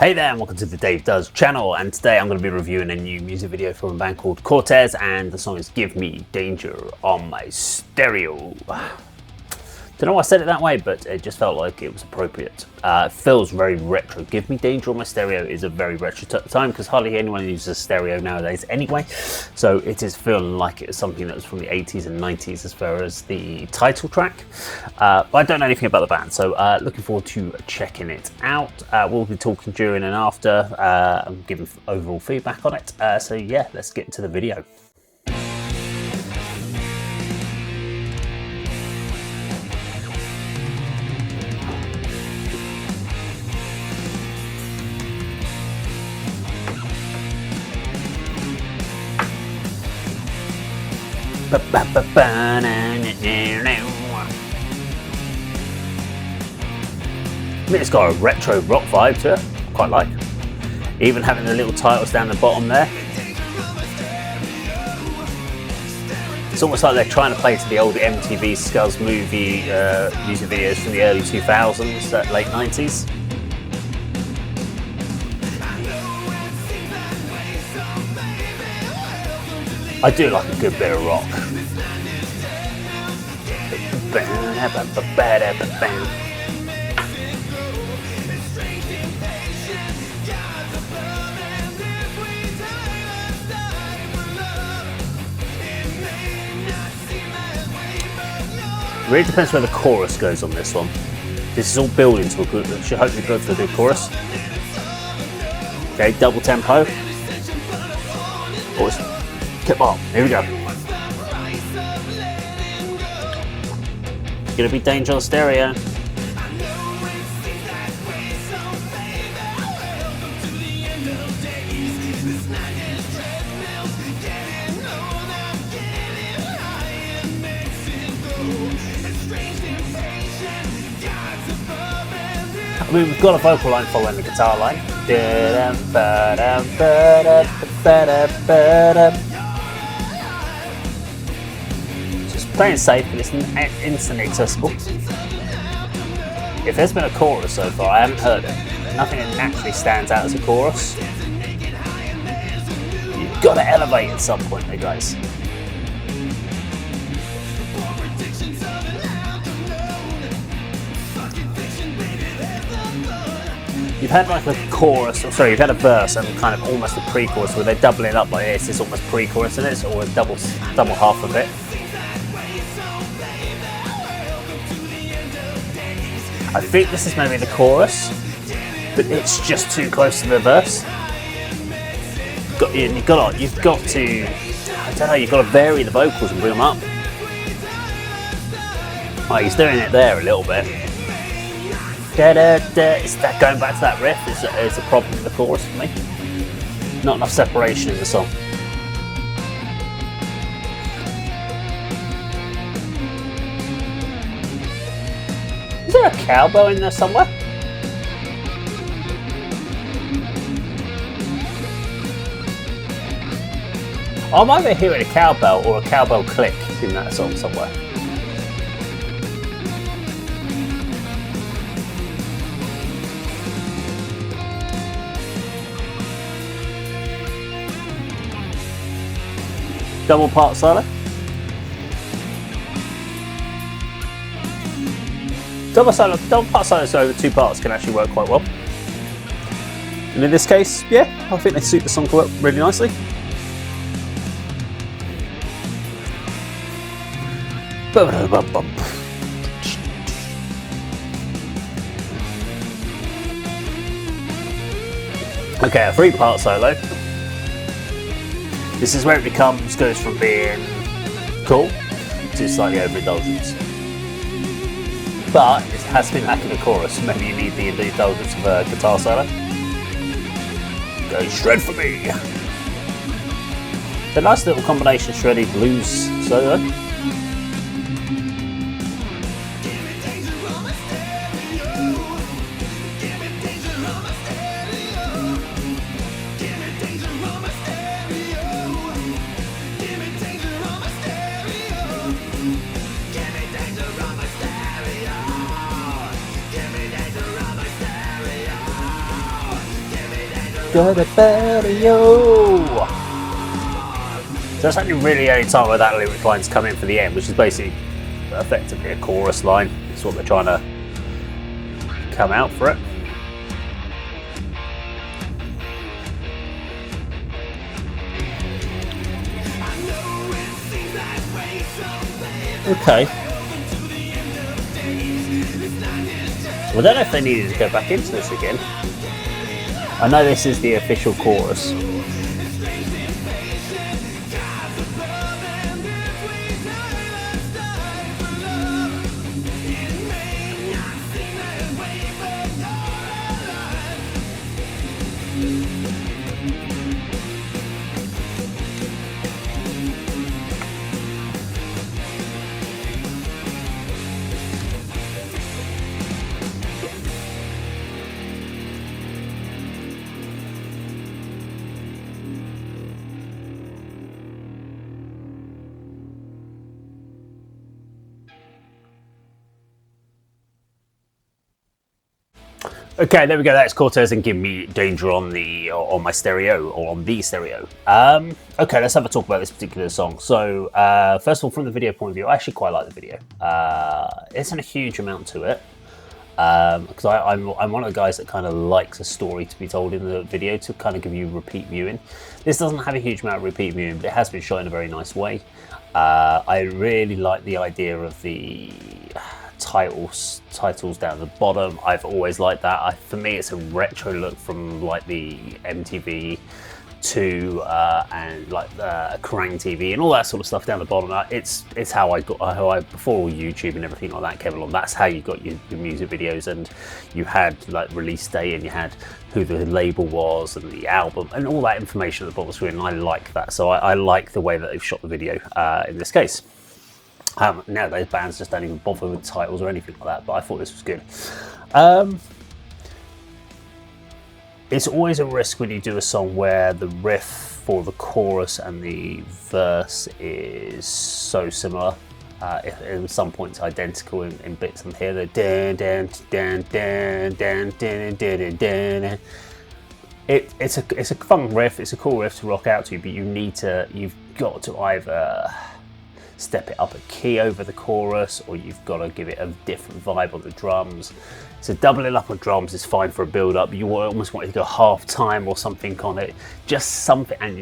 Hey there and welcome to the Dave Does channel, and today I'm going to be reviewing a new music video from a band called Cortez, and the song is Gimme Danger on my stereo. Don't know why I said it that way, but it just felt like it was appropriate. It feels very retro. Give Me Danger on my stereo is a very retro time because hardly anyone uses a stereo nowadays anyway. So it is feeling like it's something that was from the 80s and 90s as far as the title track. But I don't know anything about the band, so looking forward to checking it out. We'll be talking during and after and giving overall feedback on it. So yeah, let's get into the video. I mean, it's got a retro rock vibe to it, quite like. Even having the little titles down the bottom there. It's almost like they're trying to play to the old MTV Skulls movie music videos from the early 2000s, late 90s. I do like a good bit of rock. It really depends where the chorus goes on this one. This is all building to a good, should hopefully build to a good chorus. Okay, double tempo. Come on, here we go. Gonna be Danger on stereo. I mean, we've got a vocal line following the guitar line. Playing safe, but it's instantly accessible. If there's been a chorus so far, I haven't heard it. Nothing that naturally stands out as a chorus. You've got to elevate at some point, though, guys. You've had like a chorus, or sorry, you've had a verse and kind of almost a pre-chorus where they're doubling up like this. It's almost pre-chorus in it, or a double half of it. I think this is maybe the chorus, but it's just too close to the verse. You've got to, I don't know, you've got to vary the vocals and bring them up. Oh, he's doing it there a little bit. It's that going back to that riff is a problem with the chorus for me. Not enough separation in the song. Is there a cowbell in there somewhere? I'm either hearing a cowbell or a cowbell click in that song somewhere. Double part solo. Double part solos over two parts can actually work quite well. And in this case, yeah, I think they suit the song really nicely. Okay, a 3-part solo. This is where it goes from being cool to slightly overindulgence. But it has been lacking a chorus. Maybe you need the indulgence of a guitar solo. Go shred for me! It's a nice little combination shreddy blues solo. got a better yo. So that's only really any time where that lyric line's come in for the end, which is basically effectively a chorus line. It's what they're trying to come out for it. Okay. Well, I don't know if they needed to go back into this again. I know this is the official chorus. Okay, there we go. That's Cortez and Gimme Danger on my stereo, or on the stereo. Okay, let's have a talk about this particular song. So, first of all, from the video point of view, I actually quite like the video. There isn't a huge amount to it, because I'm one of the guys that kind of likes a story to be told in the video to kind of give you repeat viewing. This doesn't have a huge amount of repeat viewing, but it has been shot in a very nice way. I really like the idea of the titles down the bottom. I've always liked that. For me, it's a retro look from like the MTV to and like Kerrang TV and all that sort of stuff down the bottom. It's how I before YouTube and everything like that came along. That's how you got your music videos, and you had like release date, and you had who the label was and the album and all that information at the bottom screen. And I like that, so I like the way that they've shot the video in this case. Nowadays bands just don't even bother with titles or anything like that, but I thought this was good. It's always a risk when you do a song where the riff for the chorus and the verse is so similar. At some points identical in bits and here. They're dan dan dan dan dan dan dan dan. It's a fun riff. It's a cool riff to rock out to, but you've got to either step it up a key over the chorus, or you've got to give it a different vibe on the drums. So doubling up on drums is fine for a build up. You almost want it to go half time or something on it, just something, and you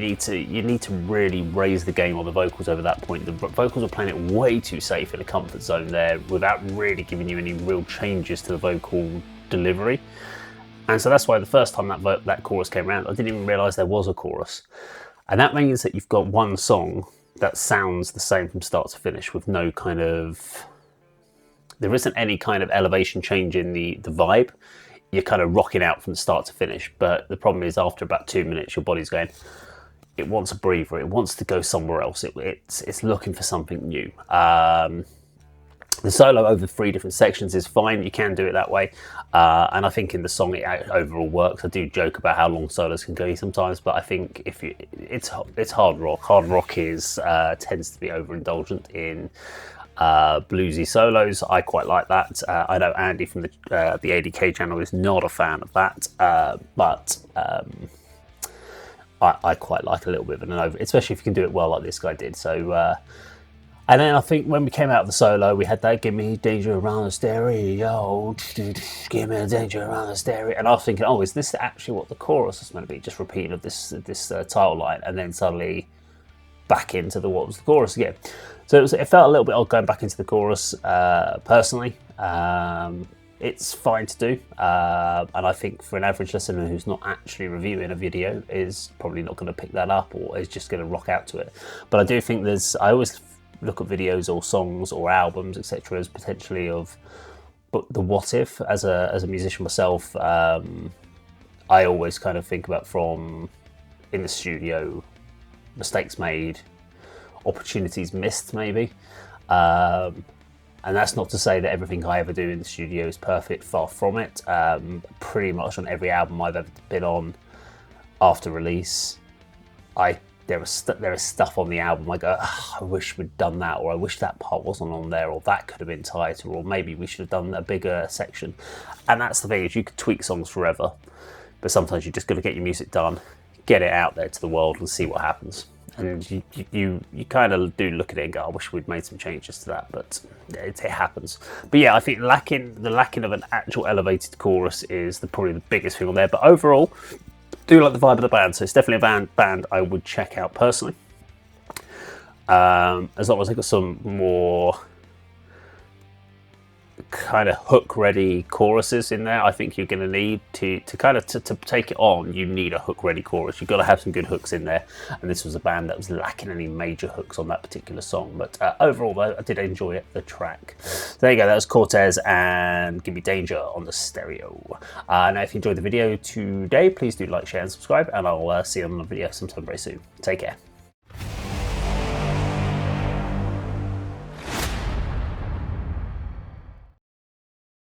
need to really raise the game on the vocals over that point. The vocals are playing it way too safe in a comfort zone there without really giving you any real changes to the vocal delivery. And so that's why the first time that chorus came around, I didn't even realise there was a chorus. And that means that you've got one song that sounds the same from start to finish, with no kind of, there isn't any kind of elevation change in the vibe. You're kind of rocking out from start to finish, but the problem is after about 2 minutes your body's going, it wants a breather, it wants to go somewhere else, it's looking for something new. The solo over 3 different sections is fine, you can do it that way, and I think in the song it overall works. I do joke about how long solos can go sometimes, but I think it's hard rock. Hard rock tends to be overindulgent in bluesy solos. I quite like that. I know Andy from the ADK channel is not a fan of that, but I quite like a little bit of an over, especially if you can do it well like this guy did. So. And then I think when we came out of the solo, we had that "Gimme Danger Around the Stereo," "Gimme Danger Around the Stereo," and I was thinking, oh, is this actually what the chorus is going to be? Just repeating of this title line, and then suddenly back into what was the chorus again. So it felt a little bit odd going back into the chorus. Personally, it's fine to do, and I think for an average listener who's not actually reviewing a video is probably not going to pick that up, or is just going to rock out to it. But I do think I always look at videos or songs or albums, etc., as potentially of the what if. As a musician myself, I always kind of think about from in the studio, mistakes made, opportunities missed maybe, and that's not to say that everything I ever do in the studio is perfect, far from it. Pretty much on every album I've ever been on after release, there is stuff on the album I go, oh, I wish we'd done that, or I wish that part wasn't on there, or that could have been tighter, or maybe we should have done a bigger section. And that's the thing, is you could tweak songs forever. but sometimes you just got to get your music done, get it out there to the world, and see what happens. And you kind of do look at it and go, I wish we'd made some changes to that, but it happens. But yeah, I think the lacking of an actual elevated chorus is probably the biggest thing on there. But overall, do like the vibe of the band, so it's definitely a band I would check out personally. As long as I got some more kind of hook ready choruses in there, I think you're going to need to kind of to take it on. You need a hook ready chorus. You've got to have some good hooks in there, and this was a band that was lacking any major hooks on that particular song. But overall though, I did enjoy it, the track. So there you go, that was Cortez and Gimme Danger on the stereo. Now if you enjoyed the video today, please do like, share and subscribe, and I'll see you on the video sometime very soon. Take care.